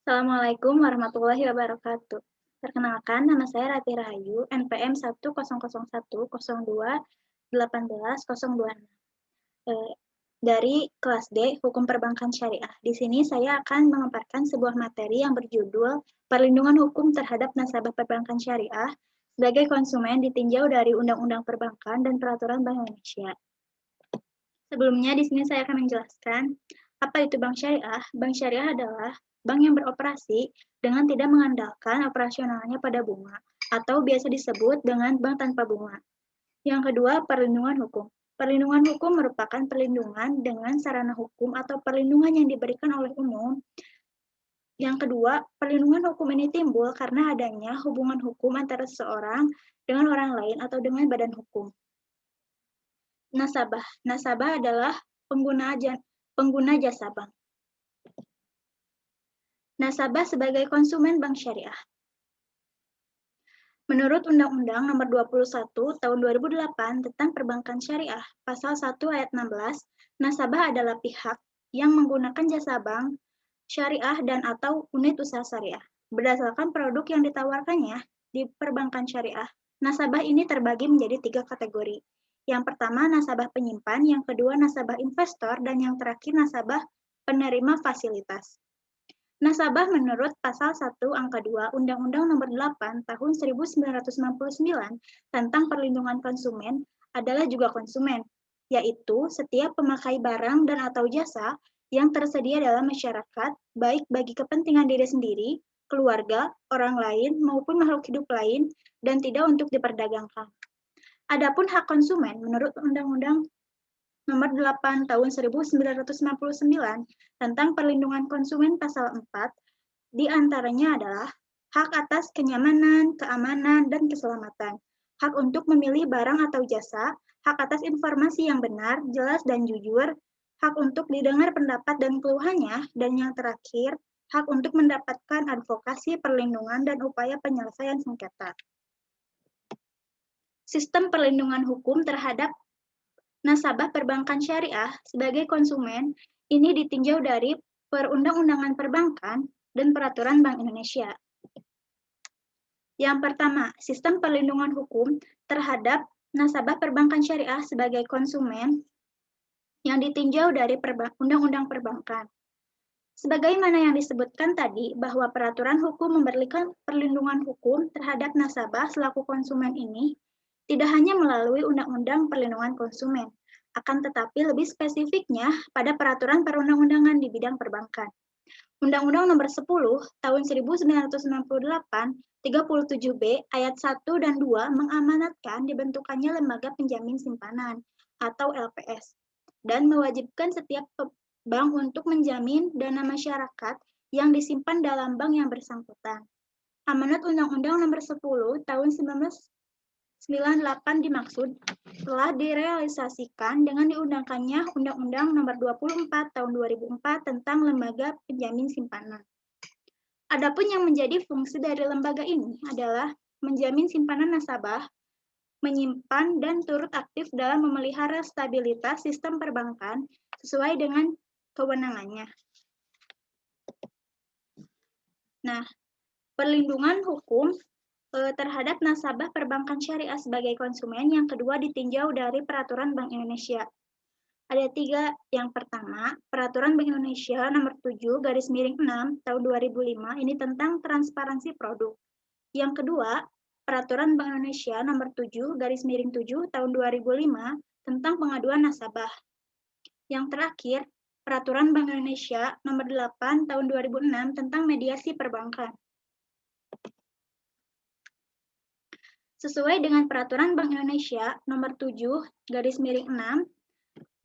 Assalamualaikum warahmatullahi wabarakatuh. Perkenalkan, nama saya Rati Rahayu, NPM 10010010218 dari kelas D, Hukum Perbankan Syariah. Di sini saya akan memaparkan sebuah materi yang berjudul Perlindungan Hukum Terhadap Nasabah Perbankan Syariah sebagai konsumen ditinjau dari Undang-Undang Perbankan dan Peraturan Bank Indonesia. Sebelumnya, di sini saya akan menjelaskan apa itu bank syariah. Bank syariah adalah bank yang beroperasi dengan tidak mengandalkan operasionalnya pada bunga, atau biasa disebut dengan bank tanpa bunga. Yang kedua, perlindungan hukum. Perlindungan hukum merupakan perlindungan dengan sarana hukum atau perlindungan yang diberikan oleh umum. Yang kedua, perlindungan hukum ini timbul karena adanya hubungan hukum antara seseorang dengan orang lain atau dengan badan hukum. Nasabah. Nasabah adalah pengguna jasa bank. Nasabah sebagai konsumen bank syariah. Menurut Undang-Undang Nomor 21 Tahun 2008 tentang Perbankan Syariah, Pasal 1 Ayat 16, nasabah adalah pihak yang menggunakan jasa bank syariah dan atau unit usaha syariah. Berdasarkan produk yang ditawarkannya di perbankan syariah, nasabah ini terbagi menjadi 3 kategori. Yang pertama, nasabah penyimpan, yang kedua, nasabah investor, dan yang terakhir, nasabah penerima fasilitas. Nasabah menurut Pasal 1 Angka 2 Undang-Undang Nomor 8 Tahun 1999 tentang Perlindungan Konsumen adalah juga konsumen, yaitu setiap pemakai barang dan atau jasa yang tersedia dalam masyarakat, baik bagi kepentingan diri sendiri, keluarga, orang lain, maupun makhluk hidup lain, dan tidak untuk diperdagangkan. Adapun hak konsumen menurut Undang-Undang Nomor 8 Tahun 1999 tentang Perlindungan Konsumen Pasal 4, di antaranya adalah hak atas kenyamanan, keamanan, dan keselamatan, hak untuk memilih barang atau jasa, hak atas informasi yang benar, jelas, dan jujur, hak untuk didengar pendapat dan keluhannya, dan yang terakhir, hak untuk mendapatkan advokasi, perlindungan, dan upaya penyelesaian sengketa. Sistem perlindungan hukum terhadap nasabah perbankan syariah sebagai konsumen ini ditinjau dari Perundang-Undangan Perbankan dan Peraturan Bank Indonesia. Yang pertama, sistem perlindungan hukum terhadap nasabah perbankan syariah sebagai konsumen yang ditinjau dari Undang-Undang Perbankan. Sebagaimana yang disebutkan tadi, bahwa peraturan hukum memberikan perlindungan hukum terhadap nasabah selaku konsumen ini tidak hanya melalui Undang-Undang Perlindungan Konsumen, akan tetapi lebih spesifiknya pada peraturan perundang-undangan di bidang perbankan. Undang-Undang Nomor 10 Tahun 1998, 37B ayat 1 dan 2 mengamanatkan dibentukannya lembaga penjamin simpanan atau LPS dan mewajibkan setiap bank untuk menjamin dana masyarakat yang disimpan dalam bank yang bersangkutan. Amanat Undang-Undang Nomor 10 Tahun 1998 dimaksud telah direalisasikan dengan diundangkannya Undang-Undang Nomor 24 Tahun 2004 tentang Lembaga Penjamin Simpanan. Adapun yang menjadi fungsi dari lembaga ini adalah menjamin simpanan nasabah, menyimpan dan turut aktif dalam memelihara stabilitas sistem perbankan sesuai dengan kewenangannya. Nah, perlindungan hukum terhadap nasabah perbankan syariah sebagai konsumen yang kedua ditinjau dari Peraturan Bank Indonesia. Ada 3. Yang pertama, Peraturan Bank Indonesia Nomor 7/6 Tahun 2005 ini tentang transparansi produk. Yang kedua, Peraturan Bank Indonesia Nomor 7/7 Tahun 2005 tentang pengaduan nasabah. Yang terakhir, Peraturan Bank Indonesia Nomor 8 Tahun 2006 tentang mediasi perbankan. Sesuai dengan Peraturan Bank Indonesia Nomor 7/6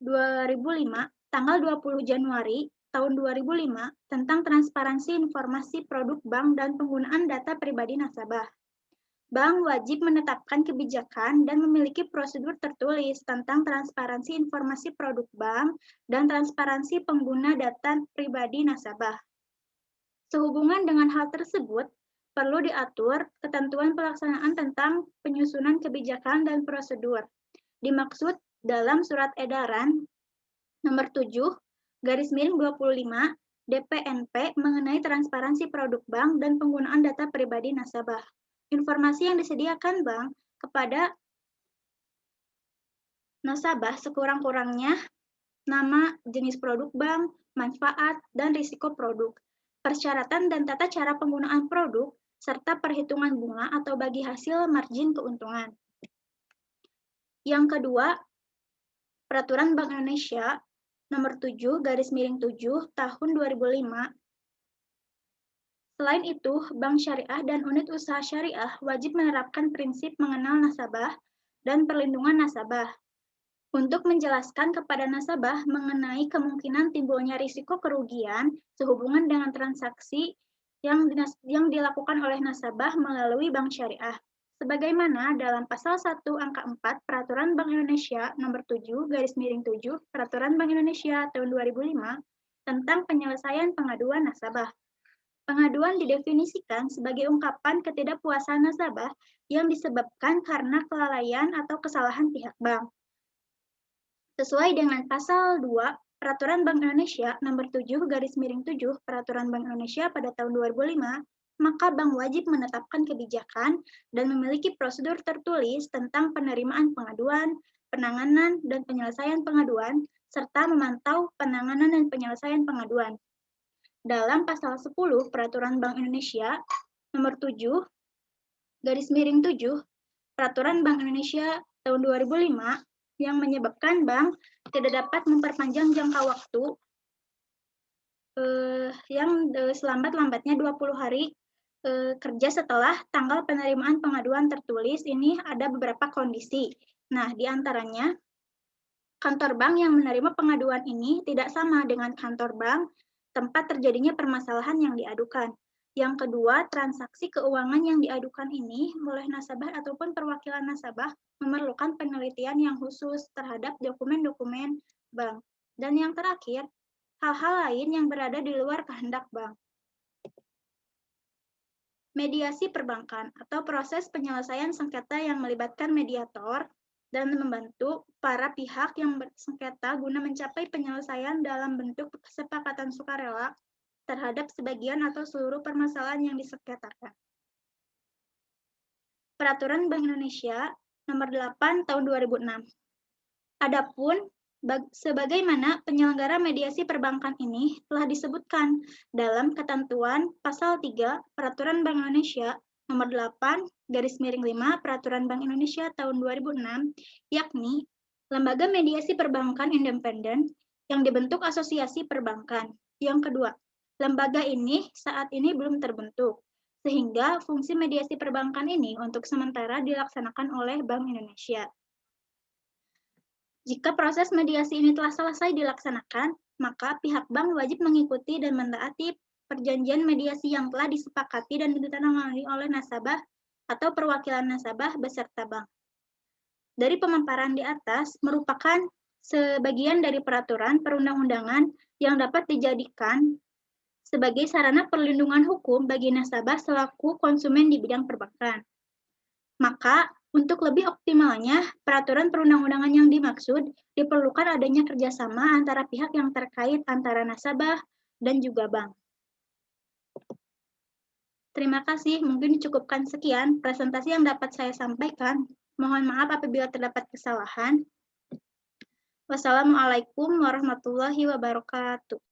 2005 tanggal 20 Januari tahun 2005 tentang transparansi informasi produk bank dan penggunaan data pribadi nasabah. Bank wajib menetapkan kebijakan dan memiliki prosedur tertulis tentang transparansi informasi produk bank dan transparansi pengguna data pribadi nasabah. Sehubungan dengan hal tersebut, perlu diatur ketentuan pelaksanaan tentang penyusunan kebijakan dan prosedur. Dimaksud dalam Surat Edaran Nomor 7/25 DPNP mengenai transparansi produk bank dan penggunaan data pribadi nasabah. Informasi yang disediakan bank kepada nasabah sekurang-kurangnya nama, jenis produk bank, manfaat, dan risiko produk, persyaratan dan tata cara penggunaan produk, serta perhitungan bunga atau bagi hasil margin keuntungan. Yang kedua, Peraturan Bank Indonesia Nomor 7/7 Tahun 2005. Selain itu, bank syariah dan unit usaha syariah wajib menerapkan prinsip mengenal nasabah dan perlindungan nasabah untuk menjelaskan kepada nasabah mengenai kemungkinan timbulnya risiko kerugian sehubungan dengan transaksi yang dilakukan oleh nasabah melalui bank syariah. Sebagaimana dalam pasal 1 angka 4 Peraturan Bank Indonesia Nomor 7/7 Peraturan Bank Indonesia tahun 2005 tentang penyelesaian pengaduan nasabah. Pengaduan didefinisikan sebagai ungkapan ketidakpuasan nasabah yang disebabkan karena kelalaian atau kesalahan pihak bank. Sesuai dengan pasal 2 Peraturan Bank Indonesia Nomor 7/7 Peraturan Bank Indonesia pada tahun 2005, maka bank wajib menetapkan kebijakan dan memiliki prosedur tertulis tentang penerimaan pengaduan, penanganan dan penyelesaian pengaduan, serta memantau penanganan dan penyelesaian pengaduan. Dalam pasal 10 Peraturan Bank Indonesia Nomor 7/7 Peraturan Bank Indonesia tahun 2005 yang menyebabkan bank tidak dapat memperpanjang jangka waktu yang selambat-lambatnya 20 hari kerja setelah tanggal penerimaan pengaduan tertulis. Ini ada beberapa kondisi. Nah, di antaranya kantor bank yang menerima pengaduan ini tidak sama dengan kantor bank tempat terjadinya permasalahan yang diadukan. Yang kedua, transaksi keuangan yang diadukan ini oleh nasabah ataupun perwakilan nasabah memerlukan penelitian yang khusus terhadap dokumen-dokumen bank. Dan yang terakhir, hal-hal lain yang berada di luar kehendak bank. Mediasi perbankan atau proses penyelesaian sengketa yang melibatkan mediator dan membantu para pihak yang bersengketa guna mencapai penyelesaian dalam bentuk kesepakatan sukarela terhadap sebagian atau seluruh permasalahan yang disengketakan. Peraturan Bank Indonesia Nomor 8 Tahun 2006. Adapun sebagaimana penyelenggara mediasi perbankan ini telah disebutkan dalam ketentuan pasal 3 Peraturan Bank Indonesia Nomor 8/5 Peraturan Bank Indonesia tahun 2006, yakni lembaga mediasi perbankan independen yang dibentuk asosiasi perbankan. Yang kedua, lembaga ini saat ini belum terbentuk, sehingga fungsi mediasi perbankan ini untuk sementara dilaksanakan oleh Bank Indonesia. Jika proses mediasi ini telah selesai dilaksanakan, maka pihak bank wajib mengikuti dan mentaati perjanjian mediasi yang telah disepakati dan ditandatangani oleh nasabah atau perwakilan nasabah beserta bank. Dari pemaparan di atas merupakan sebagian dari peraturan perundang-undangan yang dapat dijadikan sebagai sarana perlindungan hukum bagi nasabah selaku konsumen di bidang perbankan. Maka, untuk lebih optimalnya, peraturan perundang-undangan yang dimaksud diperlukan adanya kerjasama antara pihak yang terkait antara nasabah dan juga bank. Terima kasih, mungkin dicukupkan sekian presentasi yang dapat saya sampaikan. Mohon maaf apabila terdapat kesalahan. Wassalamualaikum warahmatullahi wabarakatuh.